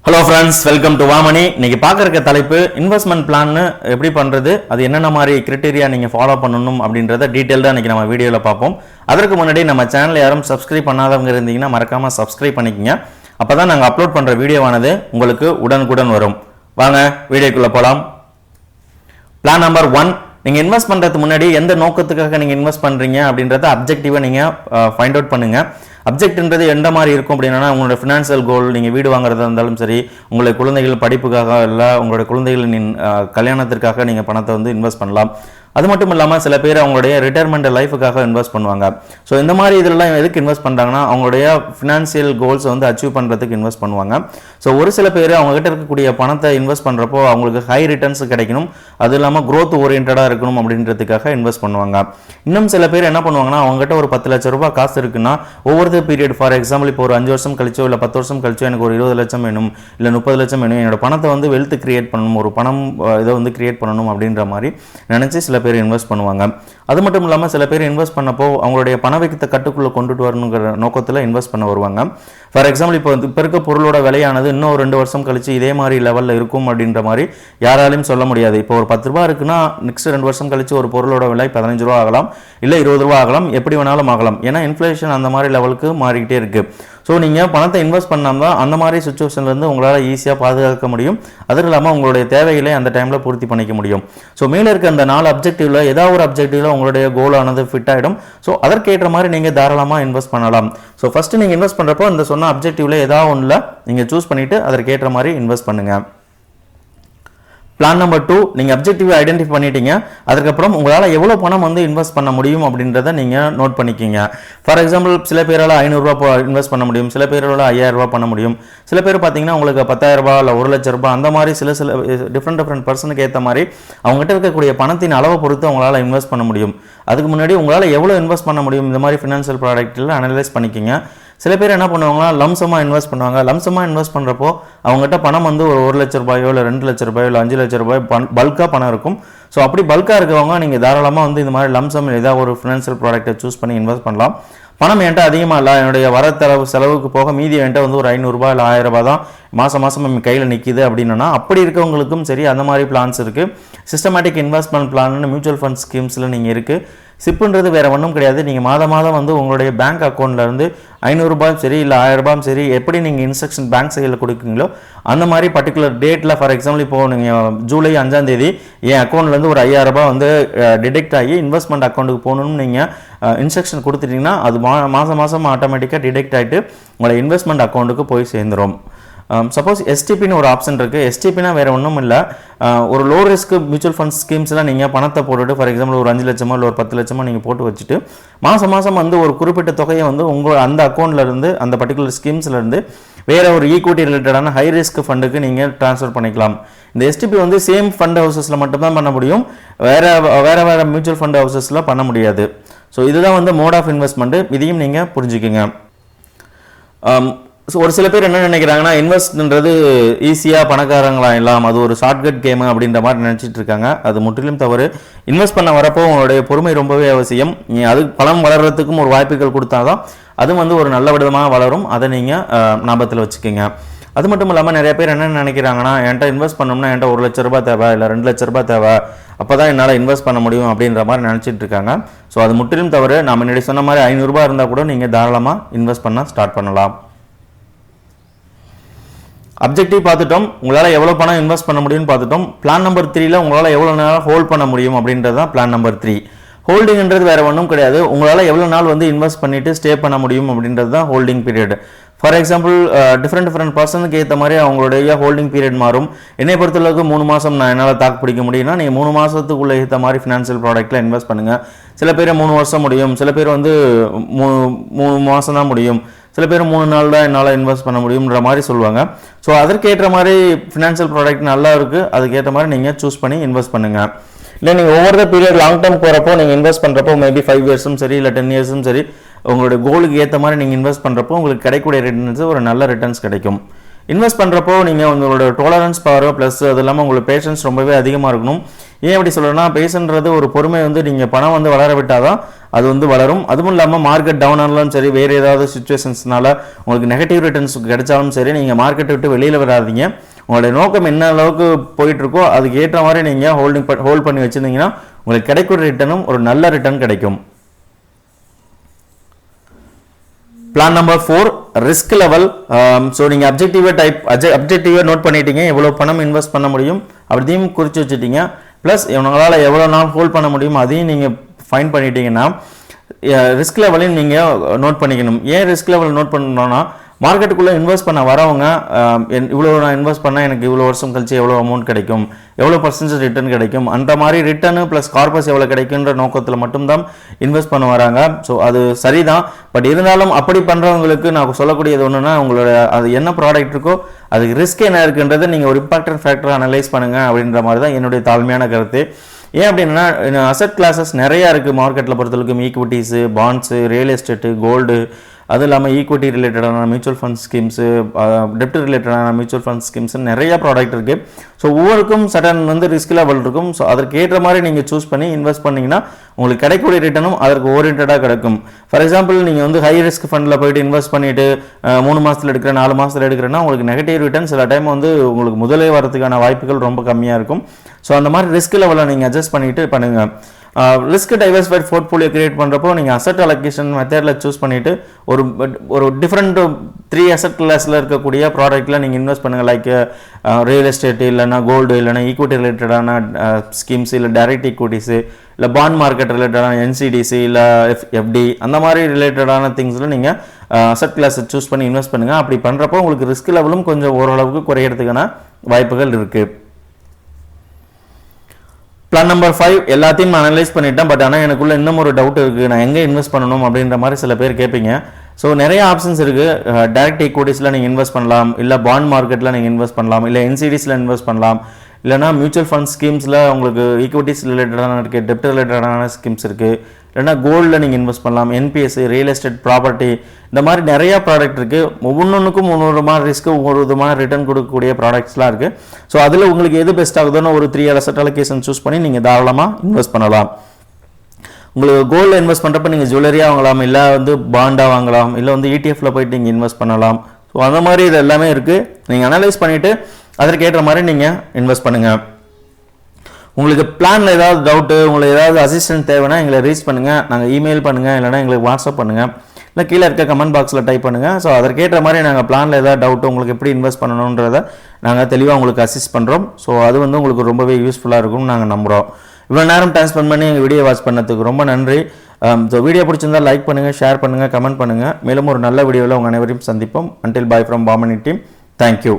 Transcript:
Hello friends, welcome to Vamani. இன்னைக்கு பார்க்குற தலைப்பு இன்வெஸ்ட்மெண்ட் பிளான் எப்படி பண்ணுறது, அது என்னென்ன மாதிரி கிரிட்டீரியா நீங்கள் ஃபாலோ பண்ணணும் அப்படின்றத டீட்டெயில்டாக இன்றைக்கி நம்ம வீடியோவில் பார்ப்போம். அதற்கு முன்னாடி நம்ம சேனல் யாரும் சப்ஸ்கிரைப் பண்ணாதவங்க இருந்தீங்கன்னா மறக்காமல் சப்ஸ்கிரைப் பண்ணிக்கோங்க. அப்போ தான் நாங்கள் அப்லோட் பண்ணுற வீடியோவானது உங்களுக்கு உடனுக்குடன் வரும். வாங்க வீடியோக்குள்ளே போகலாம். பிளான் நம்பர் 1, நீங்கள் இன்வெஸ்ட் பண்ணுறதுக்கு முன்னாடி எந்த நோக்கத்துக்காக நீங்கள் இன்வெஸ்ட் பண்ணுறீங்க அப்படின்றத அப்ஜெக்டிவாக நீங்கள் ஃபைண்ட் அவுட் பண்ணுங்கள். அப்ஜெக்ட்ன்றது எந்த மாதிரி இருக்கும் அப்படின்னா, உங்களோட ஃபினான்ஷியல் கோல், நீங்கள் வீடு வாங்குறதா இருந்தாலும் சரி, உங்களுடைய குழந்தைகள் படிப்புக்காக இல்லை உங்களுடைய குழந்தைகளின் கல்யாணத்திற்காக நீங்கள் பணத்தை வந்து இன்வெஸ்ட் பண்ணலாம். அது மட்டும் இல்லாமல் சில பேர் அவங்களுடைய ரிட்டையர்மெண்ட் லைஃபுக்காக இன்வெஸ்ட் பண்ணுவாங்க. ஸோ இந்த மாதிரி இதெல்லாம் எதுக்கு இன்வெஸ்ட் பண்ணுறாங்கன்னா, அவங்களுடைய ஃபினான்ஷியல் கோல்ஸை வந்து அச்சீவ் பண்ணுறதுக்கு இன்வெஸ்ட் பண்ணுவாங்க. ஸோ ஒரு சில பேர் அவங்ககிட்ட இருக்கக்கூடிய பணத்தை இன்வெஸ்ட் பண்ணுறப்போ அவங்களுக்கு ஹை ரிட்டர்ன்ஸ் கிடைக்கணும், அது இல்லாமல் க்ரோத் ஓரியன்டாக இருக்கணும் அப்படின்றதுக்காக இன்வெஸ்ட் பண்ணுவாங்க. இன்னும் சில பேர் என்ன பண்ணுவாங்கன்னா, அவங்ககிட்ட ஒரு 10 லட்ச ரூபாய் காசு இருக்குன்னா, ஒவ்வொரு பீரியட், ஃபார் எக்ஸாம்பிள் இப்போ ஒரு 5 வருஷம் கழிச்சோ இல்லை 10 வருஷம் கழிச்சோ எனக்கு ஒரு 20 லட்சம் வேணும் இல்லை 30 லட்சம் வேணும், என்னோட பணத்தை வந்து வெல்த் கிரியேட் பண்ணணும், ஒரு பணம் இதை வந்து கிரியேட் பண்ணணும் அப்படின்ற மாதிரி நினச்சி சில பேர் இன்வெஸ்ட் பண்ணுவாங்க. அது மட்டும் இல்லாமல் சில பேர் இன்வெஸ்ட் பண்ணப்போ அவங்களுடைய பணவீக்கத்தை கட்டுக்குள்ளே கொண்டுட்டு வரணுங்கிற நோக்கத்தில் இன்வெஸ்ட் பண்ண வருவாங்க. ஃபார் எக்ஸாம்பிள் இப்போ இருக்க பொருளோட விலையானது இன்னும் 2 வருஷம் கழிச்சு இதே மாதிரி லெவலில் இருக்கும் அப்படின்ற மாதிரி யாராலையும் சொல்ல முடியாது. இப்போ ஒரு 10 ரூபா இருக்குன்னா நெக்ஸ்ட் 2 வருஷம் கழிச்சு ஒரு பொருளோட விலை 15 ரூபா ஆகலாம், இல்லை 20 ரூபா ஆகலாம், எப்படி வேணாலும் ஆகலாம். ஏன்னா இன்ஃப்ளேஷன் அந்த மாதிரி லெவலுக்கு மாறிக்கிட்டே இருக்கு. ஸோ நீங்கள் பணத்தை இன்வெஸ்ட் பண்ணாமல் தான் அந்த மாதிரி சுச்சுவேஷன்லேருந்து உங்களால் ஈஸியாக பாதுகாக்க முடியும். அதுவும் இல்லாமல் உங்களுடைய தேவைகளை அந்த டைமில் பூர்த்தி பண்ணிக்க முடியும். ஸோ மேலே இருக்க அந்த 4 அப்ஜெக்டிவில் ஏதாவது ஒரு அப்ஜெக்டிவில் உங்களுடைய கோலானது ஃபிட் ஆகிடும். ஸோ அதற்கேற்ற மாதிரி நீங்கள் தாராளமாக இன்வெஸ்ட் பண்ணலாம். ஸோ ஃபஸ்ட்டு நீங்கள் இன்வெஸ்ட் பண்ணுறப்போ இந்த சொன்ன அப்ஜெக்டிவில் ஏதாவது ஒன்றில் நீங்கள் சூஸ் பண்ணிவிட்டு அதற்கேற்ற மாதிரி இன்வெஸ்ட் பண்ணுங்கள். பிளான் நம்பர் 2, நீங்கள் அப்ஜெக்டிவ் ஐடென்டிஃபை பண்ணிட்டீங்க. அதுக்கப்புறம் உங்களால் எவ்வளோ பணம் வந்து இன்வெஸ்ட் பண்ண முடியும் அப்படின்றத நீங்கள் நோட் பண்ணிக்கிங்க. ஃபார் எக்ஸாம்பிள் சில பேரால் 500 ரூபா இன்வெஸ்ட் பண்ண முடியும், சில பேரால் 5000 ரூபா பண்ண முடியும், சில பேர் பார்த்தீங்கன்னா உங்களுக்கு 10,000 ரூபா இல்லை 1 லட்ச ரூபா, அந்த மாதிரி சில டிஃப்ரெண்ட் பர்சனுக்கு ஏற்ற மாதிரி அவங்ககிட்ட இருக்கக்கூடிய பணத்தின் அளவை பொறுத்து அவங்களால இன்வெஸ்ட் பண்ண முடியும். அதுக்கு முன்னாடி உங்களால் எவ்வளோ இன்வெஸ்ட் பண்ண முடியும் இந்த மாதிரி ஃபினான்ஷியல் ப்ராடக்ட்டில் அனலைஸ் பண்ணிக்கிங்க. சில பேர் என்ன பண்ணுவாங்கன்னா, லம்சமாக இன்வெஸ்ட் பண்ணுவாங்க. லம்சமாக இன்வெஸ்ட் பண்ணுறப்போ அவங்ககிட்ட பணம் வந்து ஒரு 1 லட்ச ரூபாயோ இல்லை 2 லட்ச ரூபாயோ இல்லை 5 லட்ச ரூபாய் பல்காக பணம் இருக்கும். ஸோ அப்படி பல்காக இருக்கிறவங்க நீங்கள் தாராளமாக வந்து இந்த மாதிரி லம்சம் ஏதாவது ஒரு ஃபினான்ஷியல் ப்ராடக்ட்டை சூஸ் பண்ணி இன்வெஸ்ட் பண்ணலாம். பணம் என்கிட்ட அதிகமாக இல்லை, என்னுடைய செலவுக்கு போக மீதி என்கிட்ட வந்து ஒரு 500 ரூபாய் இல்லை 1000 ரூபாய் தான் மாதம் நம்ம கையில் நிற்கிது அப்படின்னா, அப்படி இருக்கவங்களுக்கும் சரி அந்த மாதிரி பிளான்ஸ் இருக்குது. சிஸ்டமேட்டிக் இன்வெஸ்ட்மெண்ட் பிளான்னு மியூச்சுவல் ஃபண்ட் ஸ்கீம்ஸில் நீங்கள் இருக்குது. சிப்புன்றது வேறு ஒன்றும் கிடையாது. நீங்கள் மாதம் வந்து உங்களுடைய பேங்க் அக்கௌண்ட்லேருந்து 500 ரூபாயும் சரி இல்லை 1000 ரூபாயும் சரி, எப்படி நீங்கள் இன்ஸ்ட்ரக்ஷன் பேங்க் சைடில் கொடுக்குறீங்களோ அந்த மாதிரி பர்டிகுலர் டேட்டில், ஃபார் எக்ஸாம்பிள் இப்போது நீங்கள் ஜூலை 5ஆம் தேதி என் அக்கௌண்ட்லேருந்து ஒரு 5000 ரூபாய் வந்து டிடெக்ட் ஆகி இன்வெஸ்ட்மெண்ட் அக்கௌண்ட்டுக்கு போகணும்னு நீங்கள் இன்ஸ்ட்ரக்ஷன் கொடுத்துட்டிங்கன்னா அது மாதம் ஆட்டோமேட்டிக்காக டிடெக்ட் ஆகிட்டு உங்களை இன்வெஸ்ட்மெண்ட் அக்கௌண்ட்டுக்கு போய் சேர்ந்துடும். சப்போஸ் எஸ்டிபின்னு ஒரு ஆப்ஷன் இருக்குது. எஸ்டிபினா வேறு ஒன்றும் இல்லை, ஒரு லோ ரிஸ்க் மியூச்சுவல் ஃபண்ட் ஸ்கீம்ஸில் நீங்கள் பணத்தை போட்டுட்டு, ஃபார் எக்ஸாம்பிள் ஒரு 5 லட்சமோ இல்லை ஒரு 10 லட்சமோ நீங்கள் போட்டு வச்சுட்டு மாதம் வந்து ஒரு குறிப்பிட்ட தொகையை வந்து உங்கள் அந்த அக்கௌண்ட்லேருந்து அந்த பர்டிகுலர் ஸ்கீம்ஸ்லேருந்து வேறு ஒரு ஈக்விட்டி ரிலேட்டடான ஹை ரிஸ்க் ஃபண்டுக்கு நீங்கள் ட்ரான்ஸ்ஃபர் பண்ணிக்கலாம். இந்த எஸ்டிபி வந்து சேம் ஃபண்ட் ஹவுசஸில் மட்டும்தான் பண்ண முடியும், வேறு மியூச்சுவல் ஃபண்ட் ஹவுசஸில் பண்ண முடியாது. ஸோ இதுதான் வந்து மோட் ஆஃப் இன்வெஸ்ட்மெண்ட்டு. இதையும் நீங்கள் புரிஞ்சுக்குங்க. ஸோ ஒரு சில பேர் என்ன நினைக்கிறாங்கன்னா, இன்வெஸ்ட்ன்றது ஈஸியாக பணக்காரங்களாம், அது ஒரு ஷார்ட்கட் கேமு அப்படின்ற மாதிரி நினச்சிட்டு இருக்காங்க. அது முற்றிலும் தவறு. இன்வெஸ்ட் பண்ண வரப்போ உங்களுடைய பொறுமை ரொம்பவே அவசியம். அது பணம் வளர்கிறதுக்கும் ஒரு வாய்ப்புகள் கொடுத்தாதான் அதுவும் வந்து ஒரு நல்ல விதமாக வளரும். அதை நீங்கள் ஞாபகத்தில் வச்சுக்கோங்க. அது மட்டும் இல்லாமல் நிறைய பேர் என்ன நினைக்கிறாங்கன்னா, என்கிட்ட இன்வெஸ்ட் பண்ணோம்னா என்கிட்ட 1 லட்ச ரூபாய் தேவை இல்லை 2 லட்ச ரூபாய் தேவை, அப்போ தான் என்னால் இன்வெஸ்ட் பண்ண முடியும் அப்படின்ற மாதிரி நினச்சிட்டு இருக்காங்க. ஸோ அது முற்றிலும் தவறு. நான் முன்னாடி சொன்ன மாதிரி 500 ரூபாய் இருந்தால் கூட நீங்கள் தாராளமாக இன்வெஸ்ட் பண்ண ஸ்டார்ட் பண்ணலாம். அப்ஜெக்டிவ் பார்த்துட்டோம், உங்களால் எவ்வளோ பணம் இன்வெஸ்ட் பண்ண முடியும்னு பார்த்துட்டோம். பிளான் நம்பர் 3ல உங்களால் எவ்வளோ நேரம் ஹோல்ட் பண்ண முடியும் அப்படின்றது தான் பிளான் நம்பர் 3. ஹோல்டிங்ன்றது வேறு ஒன்றும் கிடையாது, உங்களால் எவ்வளோ நாள் வந்து இன்வெஸ்ட் பண்ணிவிட்டு ஸ்டே பண்ண முடியும் அப்படின்றது தான் holding period. For example different பர்சனுக்கு ஏற்ற மாதிரி அவங்களுடைய ஹோல்டிங் பீரியட் மாறும். என்னை பொறுத்தளவுக்கு 3 மாதம் நான் என்னால் தாக்கு பிடிக்க முடியும்னா நீங்கள் 3 மாதத்துக்குள்ளே ஏற்ற மாதிரி ஃபினான்ஷியல் ப்ராடக்ட்டில் இன்வெஸ்ட் பண்ணுங்கள். சில பேர் 3 வருஷம் முடியும், சில பேர் வந்து 3 மாதம் தான் முடியும், சில பேர் 3 நாள் தான் என்னால் இன்வெஸ்ட் பண்ண முடியுன்ற மாதிரி சொல்லுவாங்க. ஸோ அதற்கேற்ற மாதிரி ஃபினான்ஷியல் ப்ராடக்ட் நல்லா இருக்குது, அதுக்கேற்ற மாதிரி நீங்கள் சூஸ் பண்ணி இன்வெஸ்ட் பண்ணுங்கள். இல்லை நீங்கள் ஒவ்வொரு பீரியட் லாங் டேர்ம் போகிறப்போ நீங்கள் இன்வெஸ்ட் பண்ணுறப்போ மேபி 5 இயர்ஸும் சரி இல்லை 10 இயர்ஸும் சரி, உங்களுடைய கோலுக்கு ஏற்ற மாதிரி நீங்கள் இன்வெஸ்ட் பண்ணுறப்போ உங்களுக்கு கிடைக்கக்கூடிய ரிட்டர்ன்ஸ் ஒரு நல்ல ரிட்டர்ன்ஸ் கிடைக்கும். இன்வெஸ்ட் பண்ணுறப்போ நீங்கள் உங்களோட டோலரன்ஸ் பவர் ப்ளஸ் அது இல்லாமல் உங்களுக்கு பேஷன்ஸ் ரொம்பவே அதிகமாக இருக்கணும். ஏன் அப்படி சொல்கிறேன்னா, பேசுன்றது ஒரு பொறுமை வந்து நீங்கள் பணம் வந்து வளர விட்டால் தான் அது வந்து வளரும். அதுவும் இல்லாமல் மார்க்கெட் டவுன் ஆனாலும் சரி, வேறு ஏதாவது சுச்சுவேஷன்ஸ்னால உங்களுக்கு நெகட்டிவ் ரிட்டர்ன்ஸ் கிடைச்சாலும் சரி, நீங்கள் மார்க்கெட்டை விட்டு வெளியில் வராதீங்க. உங்களுடைய நோக்கம் என்ன அளவுக்கு போயிட்டுருக்கோ அதுக்கு ஏற்ற மாதிரி நீங்கள் ஹோல்ட் பண்ணி வச்சுருந்தீங்கன்னா உங்களுக்கு கிடைக்கிற ரிட்டர்னும் ஒரு நல்ல ரிட்டர்ன் கிடைக்கும். Plan number 4, risk level. So நீங்கள் அப்ஜெக்டிவை நோட் பண்ணிட்டீங்க, எவ்வளோ பணம் இன்வெஸ்ட் பண்ண முடியும் அப்படியும் குறித்து வச்சுட்டீங்க. ப்ளஸ் உங்களால் எவ்வளோ நாள் ஹோல்ட் பண்ண முடியும் அதையும் நீங்கள் ஃபைன் பண்ணிட்டீங்கன்னா ரிஸ்க் லெவலையும் நீங்கள் நோட் பண்ணிக்கணும். ஏன் ரிஸ்க் லெவல் நோட் பண்ணணும்னா, மார்க்கெட்டுக்குள்ளே இன்வெஸ்ட் பண்ண வரவங்க இவ்வளோ நான் இன்வெஸ்ட் பண்ணால் எனக்கு இவ்வளோ வருஷம் கழிச்சு எவ்வளோ அமௌண்ட் கிடைக்கும், எவ்வளோ பர்சன்டேஜ் ரிட்டர்ன் கிடைக்கும், அந்த மாதிரி ரிட்டர்னு ப்ளஸ் கார்பஸ் எவ்வளோ கிடைக்குன்ற நோக்கத்தில் மட்டும்தான் இன்வெஸ்ட் பண்ண வராங்க. ஸோ அது சரிதான். பட் இருந்தாலும் அப்படி பண்ணுறவங்களுக்கு நான் சொல்லக்கூடியது ஒன்றுனா, உங்களோட அது என்ன ப்ராடக்ட் இருக்கோ அதுக்கு ரிஸ்க் என்ன இருக்குன்றதை நீங்கள் ஒரு இம்பாக்டன்ட் ஃபேக்டரை அனலைஸ் பண்ணுங்கள் அப்படின்ற மாதிரி தான் என்னுடைய தாழ்மையான கருத்து. ஏன் அப்படின்னா, அசட் கிளாஸஸ் நிறையா இருக்குது மார்க்கெட்டில் பொறுத்தவரைக்கும். ஈக்விட்டிஸு, பாண்ட்ஸு, ரியல் எஸ்டேட்டு, கோல்டு, அது இல்லாமல் ஈக்விட்டி ரிலேட்டடான மியூச்சுவல் ஃபண்ட் ஸ்கீம்ஸு, டெப்ட் ரிலேட்டடான மியூச்சுவல் ஃபண்ட் ஸ்கீம்ஸ் நிறையா ப்ராடக்ட் இருக்குது. ஸோ ஒவ்வொருக்கும் சடன் வந்து ரிஸ்க் லெவல் இருக்கும். ஸோ அதற்கு ஏற்ற மாதிரி நீங்கள் சூஸ் பண்ணி இன்வெஸ்ட் பண்ணிங்கன்னா உங்களுக்கு கிடைக்கக்கூடிய ரிட்டர்னும் அதற்கு ஓரியன்டாக கிடைக்கும். ஃபார் எக்ஸாம்பிள், நீங்கள் வந்து ஹை ரிஸ்க் ஃபண்டில் போய்ட்டு இன்வெஸ்ட் பண்ணிவிட்டு 3 மாதத்தில் எடுக்கிறேன், 4 மாதத்தில் எடுக்கிறேன்னா உங்களுக்கு நெகட்டிவ் ரிட்டர்ன் சில டைம் வந்து உங்களுக்கு முதலே வரதுக்கான வாய்ப்புகள் ரொம்ப கம்மியாக இருக்கும். ஸோ அந்த மாதிரி ரிஸ்க் லெவலை நீங்கள் அட்ஜஸ்ட் பண்ணிவிட்டு பண்ணுங்கள். ரிஸ்க் டைவர்சிஃபைட் போர்ட்ஃபோலியோ கிரியேட் பண்ணுறப்போ நீங்கள் அசட் அலோகேஷன் மெத்தடில் சூஸ் பண்ணிவிட்டு ஒரு டிஃப்ரெண்ட் 3 அசட் கிளாஸில் இருக்கக்கூடிய ப்ராடக்ட்டில் நீங்கள் இன்வெஸ்ட் பண்ணுங்கள். லைக் ரியல் எஸ்டேட்டு, இல்லைனா கோல்டு, இல்லைனா ஈக்விட்டி ரிலேட்டடான ஸ்கீம்ஸ், இல்லை டைரக்ட் ஈக்விட்டிஸு, இல்லை பாண்ட் மார்க்கெட் ரிலேட்டடான என்சிடிசி, இல்லை எஃப்டி, அந்த மாதிரி ரிலேட்டடான திங்ஸில் நீங்கள் அசட் கிளாஸை சூஸ் பண்ணி இன்வெஸ்ட் பண்ணுங்கள். அப்படி பண்ணுறப்போ உங்களுக்கு ரிஸ்க் லெவலும் கொஞ்சம் ஓரளவுக்கு குறையிறதுக்கான வாய்ப்புகள் இருக்குது. பிளான் நம்பர் 5 எல்லாத்தையும் நான் அனலைஸ் பண்ணிட்டேன். பட் ஆனால் எனக்குள்ள இன்னும் ஒரு டவுட் இருக்குது, நான் எங்கே இன்வெஸ்ட் பண்ணணும் அப்படின்ற மாதிரி சில பேர் கேட்பீங்க. ஸோ நிறைய ஆப்ஷன்ஸ் இருக்குது. டைரக்ட் ஈக்விட்டிஸில் நீங்கள் இன்வெஸ்ட் பண்ணலாம், இல்லை பாண்ட் மார்க்கெட்டில் நீங்கள் இன்வெஸ்ட் பண்ணலாம், இல்லை என்சிடிஸில் இன்வெஸ்ட் பண்ணலாம், இல்லைனா மியூச்சுவல் ஃபண்ட் ஸ்கீம்ஸில் உங்களுக்கு ஈக்விட்டிஸ் ரிலேட்டடான இருக்குது, டெப்ட் ரிலேட்டடான ஸ்கீம்ஸ் இருக்குது, இல்லைனா கோல்டில் நீங்கள் இன்வெஸ்ட் பண்ணலாம், என்பிஎஸ், ரியல் எஸ்டேட், ப்ராப்பர்ட்டி, இந்த மாதிரி நிறையா ப்ராடக்ட் இருக்குது. ஒவ்வொன்றுக்கும் ஒவ்வொரு மாதிரி ரிஸ்க்கு, ஒவ்வொரு விதமான ரிட்டர்ன் கொடுக்கக்கூடிய ப்ராடக்ட்ஸ்லாம் இருக்குது. ஸோ அதில் உங்களுக்கு எது பெஸ்ட் ஆகுதுன்னு ஒரு 3 அசட் அலோகேஷன் சூஸ் பண்ணி நீங்கள் தாராளமாக இன்வெஸ்ட் பண்ணலாம். உங்களுக்கு கோல்டில் இன்வெஸ்ட் பண்ணுறப்ப நீங்கள் ஜுவல்லரியாக வாங்கலாம், இல்லை வந்து பாண்டாக வாங்கலாம், இல்லை வந்து இடிஎஃப்பில் போய்ட்டு நீங்கள் இன்வெஸ்ட் பண்ணலாம். ஸோ அந்த மாதிரி இது எல்லாமே இருக்குது. நீங்கள் அனலைஸ் பண்ணிவிட்டு அதற்கேற்ற மாதிரி நீங்கள் இன்வெஸ்ட் பண்ணுங்கள். உங்களுக்கு பிளானில் ஏதாவது டவுட்டு, உங்களுக்கு ஏதாவது அசிஸ்டன்ட் தேவைன்னா எங்களை ரீச் பண்ணுங்கள், நாங்கள் இமெயில் பண்ணுங்கள், இல்லைனா எங்களுக்கு வாட்ஸ்அப் பண்ணுங்கள், இல்லை கீழே இருக்க கமெண்ட் பாக்ஸில் டைப் பண்ணுங்கள். ஸோ அதற்கேற்ற மாதிரி நாங்கள் பிளானில் ஏதாவது டவுட்டு, உங்களுக்கு எப்படி இன்வெஸ்ட் பண்ணணுன்றதை நாங்கள் தெளிவாக உங்களுக்கு அசிஸ்ட் பண்ணுறோம். ஸோ அது வந்து உங்களுக்கு ரொம்பவே யூஸ்ஃபுல்லாக இருக்கும்னு நாங்கள் நம்புகிறோம். இவ்வளோ நேரம் டைம் ஸ்பெண்ட் பண்ணி எங்கள் வீடியோ வாட்ச் பண்ணதுக்கு ரொம்ப நன்றி. ஸோ வீடியோ பிடிச்சிருந்தால் லைக் பண்ணுங்கள், ஷேர் பண்ணுங்கள், கமெண்ட் பண்ணுங்கள். மேலும் ஒரு நல்ல வீடியோவில் உங்கள் அனைவரையும் சந்திப்போம். Until bye from Vamani team. Thank you.